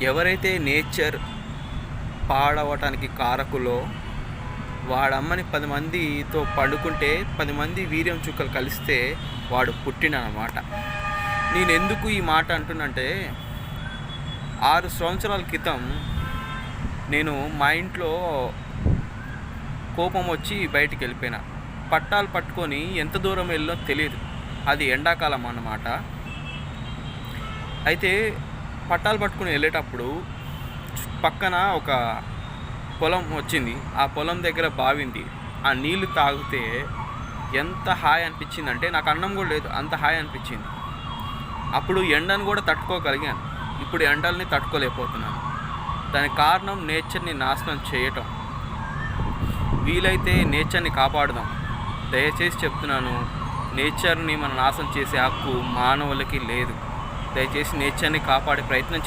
ఎవరైతే నేచర్ పాడవటానికి కారకులో వాడమ్మని 10 మందితో పడుకుంటే 10 మంది వీర్యం చుక్కలు కలిస్తే వాడు పుట్టినమాట. నేను ఎందుకు ఈ మాట అంటున్నంటే 6 సంవత్సరాల క్రితం నేను మా ఇంట్లో కోపం వచ్చి బయటికి వెళ్ళిపోయినా. పట్టాలు పట్టుకొని ఎంత దూరం వెళ్ళో తెలియదు. అది ఎండాకాలం అన్నమాట. అయితే పట్టాలు పట్టుకుని వెళ్ళేటప్పుడు పక్కన ఒక పొలం వచ్చింది. ఆ పొలం దగ్గర బావింది. ఆ నీళ్లు తాగితే ఎంత హాయ్ అనిపించింది అంటే, నాకు అన్నం కూడా లేదు, అంత హాయ్ అనిపించింది. అప్పుడు ఎండను కూడా తట్టుకోగలిగాను. ఇప్పుడు ఎండల్ని తట్టుకోలేకపోతున్నాను. దానికి కారణం నేచర్ని నాశనం చేయటం. వీలైతే నేచర్ని కాపాడుదాం. దయచేసి చెప్తున్నాను, నేచర్ని మనం నాశనం చేసే హక్కు మానవులకి లేదు. దయచేసి నేచర్ని కాపాడే ప్రయత్నం